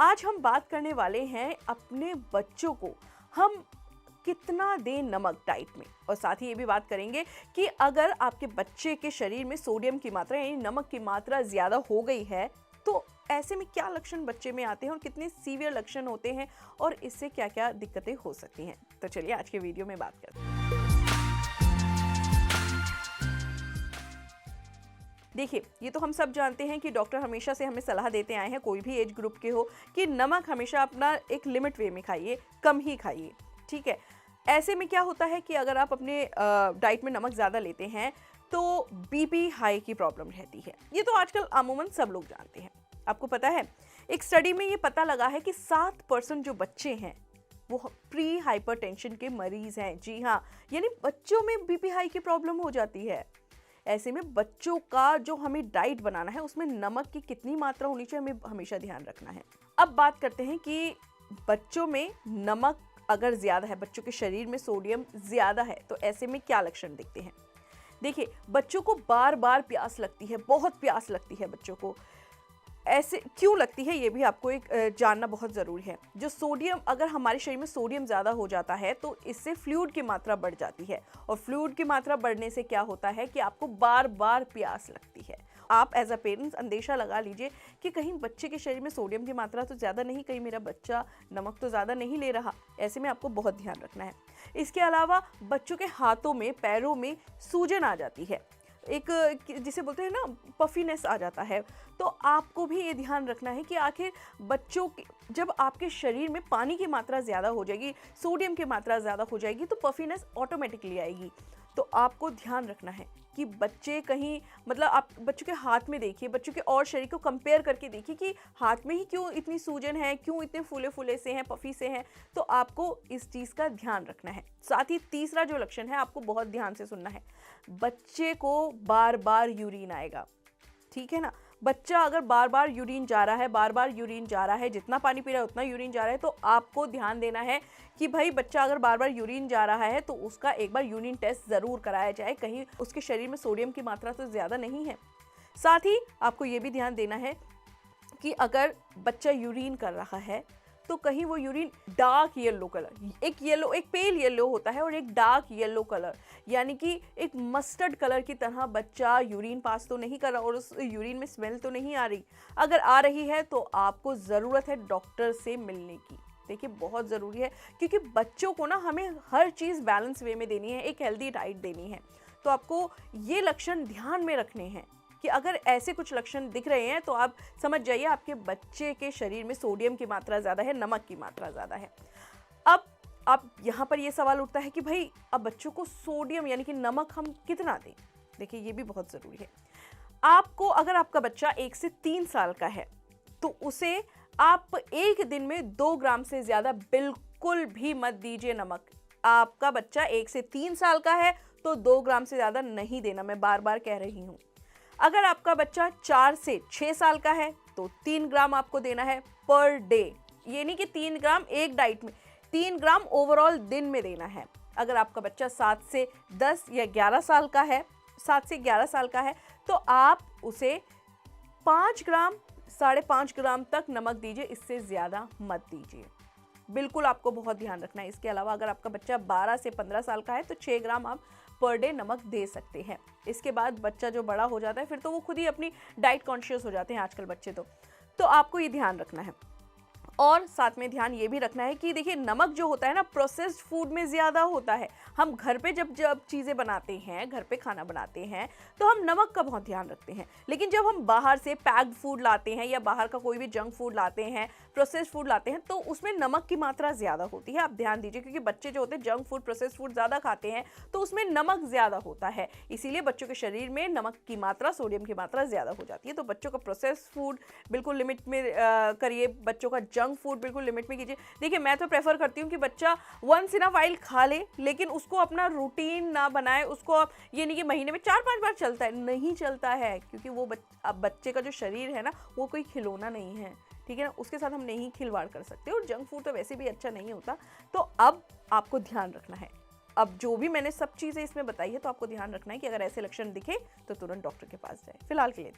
आज हम बात करने वाले हैं अपने बच्चों को हम कितना दें नमक डाइट में, और साथ ही ये भी बात करेंगे कि अगर आपके बच्चे के शरीर में सोडियम की मात्रा यानी नमक की मात्रा ज़्यादा हो गई है तो ऐसे में क्या लक्षण बच्चे में आते हैं और कितने सीवियर लक्षण होते हैं और इससे क्या क्या दिक्कतें हो सकती हैं। तो चलिए आज के वीडियो में बात करते हैं। देखिए, ये तो हम सब जानते हैं कि डॉक्टर हमेशा से हमें सलाह देते आए हैं, कोई भी एज ग्रुप के हो, कि नमक हमेशा अपना एक लिमिट वे में खाइए, कम ही खाइए, ठीक है। ऐसे में क्या होता है कि अगर आप अपने डाइट में नमक ज़्यादा लेते हैं तो बीपी हाई की प्रॉब्लम रहती है। ये तो आजकल अमूमन सब लोग जानते हैं। आपको पता है, एक स्टडी में ये पता लगा है कि 7% जो बच्चे हैं वो प्री हाइपरटेंशन के मरीज हैं। जी हाँ, यानी बच्चों में बीपी हाई की प्रॉब्लम हो जाती है। ऐसे में बच्चों का जो हमें डाइट बनाना है उसमें नमक की कितनी मात्रा होनी चाहिए हमें हमेशा ध्यान रखना है। अब बात करते हैं कि बच्चों में नमक अगर ज़्यादा है, बच्चों के शरीर में सोडियम ज़्यादा है, तो ऐसे में क्या लक्षण दिखते हैं। देखिए, बच्चों को बार बार प्यास लगती है, बहुत प्यास लगती है बच्चों को। ऐसे क्यों लगती है ये भी आपको एक जानना बहुत ज़रूरी है। जो सोडियम, अगर हमारे शरीर में सोडियम ज़्यादा हो जाता है तो इससे फ्लूइड की मात्रा बढ़ जाती है, और फ्लूइड की मात्रा बढ़ने से क्या होता है कि आपको बार बार प्यास लगती है। आप एज अ पेरेंट्स अंदेशा लगा लीजिए कि कहीं बच्चे के शरीर में सोडियम की मात्रा तो ज़्यादा नहीं, कहीं मेरा बच्चा नमक तो ज़्यादा नहीं ले रहा। ऐसे में आपको बहुत ध्यान रखना है। इसके अलावा बच्चों के हाथों में, पैरों में सूजन आ जाती है, एक जिसे बोलते हैं ना पफीनेस आ जाता है। तो आपको भी ये ध्यान रखना है कि आखिर बच्चों के, जब आपके शरीर में पानी की मात्रा ज़्यादा हो जाएगी, सोडियम की मात्रा ज़्यादा हो जाएगी तो पफीनेस ऑटोमेटिकली आएगी। तो आपको ध्यान रखना है कि बच्चे कहीं, मतलब आप बच्चों के हाथ में देखिए, बच्चों के और शरीर को कंपेयर करके देखिए कि हाथ में ही क्यों इतनी सूजन है, क्यों इतने फूले फूले से हैं, पफी से हैं। तो आपको इस चीज़ का ध्यान रखना है। साथ ही तीसरा जो लक्षण है आपको बहुत ध्यान से सुनना है, बच्चे को बार बार यूरिन आएगा, ठीक है ना। बच्चा अगर बार बार यूरिन जा रहा है, बार बार यूरिन जा रहा है, जितना पानी पी रहा है उतना यूरिन जा रहा है, तो आपको ध्यान देना है कि भाई बच्चा अगर बार बार यूरिन जा रहा है तो उसका एक बार यूरिन टेस्ट ज़रूर कराया जाए, कहीं उसके शरीर में सोडियम की मात्रा तो ज़्यादा नहीं है। साथ ही आपको ये भी ध्यान देना है कि अगर बच्चा यूरिन कर रहा है तो कहीं वो यूरिन डार्क येलो कलर, एक पेल येलो होता है और एक डार्क येलो कलर, यानी कि एक मस्टर्ड कलर की तरह बच्चा यूरिन पास तो नहीं कर रहा और उस यूरिन में स्मेल तो नहीं आ रही। अगर आ रही है तो आपको ज़रूरत है डॉक्टर से मिलने की। देखिए, बहुत ज़रूरी है, क्योंकि बच्चों को ना हमें हर चीज़ बैलेंस वे में देनी है, एक हेल्दी डाइट देनी है। तो आपको ये लक्षण ध्यान में रखने हैं कि अगर ऐसे कुछ लक्षण दिख रहे हैं तो आप समझ जाइए आपके बच्चे के शरीर में सोडियम की मात्रा ज़्यादा है, नमक की मात्रा ज़्यादा है। अब आप यहाँ पर ये सवाल उठता है कि भाई अब बच्चों को सोडियम यानी कि नमक हम कितना दें। देखिए, ये भी बहुत ज़रूरी है। आपको, अगर आपका बच्चा 1 से 3 साल का है तो उसे आप एक दिन में 2 ग्राम से ज़्यादा बिल्कुल भी मत दीजिए नमक। आपका बच्चा 1 से 3 साल का है तो 2 ग्राम से ज़्यादा नहीं देना, मैं बार बार कह रही हूँ। अगर आपका बच्चा 4 से 6 साल का है तो 3 ग्राम आपको देना है पर डे, ये नहीं कि 3 ग्राम एक डाइट में, 3 ग्राम ओवरऑल दिन में देना है। अगर आपका बच्चा 7 से 10 या 11 साल का है, 7 से 11 साल का है तो आप उसे 5 ग्राम, 5.5 ग्राम तक नमक दीजिए, इससे ज़्यादा मत दीजिए। बिल्कुल आपको बहुत ध्यान रखना है। इसके अलावा अगर आपका बच्चा 12 से 15 साल का है तो 6 ग्राम आप पर डे नमक दे सकते हैं। इसके बाद बच्चा जो बड़ा हो जाता है फिर तो वो खुद ही अपनी डाइट कॉन्शियस हो जाते हैं आजकल बच्चे तो आपको ये ध्यान रखना है। और साथ में ध्यान ये भी रखना है कि देखिए, नमक जो होता है ना प्रोसेस्ड फूड में ज़्यादा होता है। हम घर पे जब चीज़ें बनाते हैं, घर पे खाना बनाते हैं तो हम नमक का बहुत ध्यान रखते हैं, लेकिन जब हम बाहर से पैक्ड फूड लाते हैं या बाहर का कोई भी जंक फूड लाते हैं, प्रोसेस्ड फूड लाते हैं, तो उसमें नमक की मात्रा ज़्यादा होती है। आप ध्यान दीजिए, क्योंकि बच्चे जो होते हैं जंक फूड, प्रोसेस्ड फूड ज़्यादा खाते हैं तो उसमें नमक ज़्यादा होता है, इसीलिए बच्चों के शरीर में नमक की मात्रा, सोडियम की मात्रा ज़्यादा हो जाती है। तो बच्चों का प्रोसेस्ड फूड बिल्कुल लिमिट में करिए, बच्चों का जंक फूड बिल्कुल लिमिट में कीजिए। देखिए, मैं तो प्रेफर करती हूँ कि बच्चा वंस इन अ वाइल खा ले, लेकिन उसको अपना रूटीन ना बनाए। उसको ये नहीं कि महीने में 4-5 बार चलता है, नहीं चलता है, क्योंकि वो बच्चे का जो शरीर है ना वो कोई खिलौना नहीं है, ठीक है ना, उसके साथ हम नहीं खिलवाड़ कर सकते, और जंक फूड तो वैसे भी अच्छा नहीं होता। तो अब आपको ध्यान रखना है, अब जो भी मैंने सब चीज़ें इसमें बताई है तो आपको ध्यान रखना है कि अगर ऐसे लक्षण दिखे तो तुरंत डॉक्टर के पास जाए। फिलहाल के लिए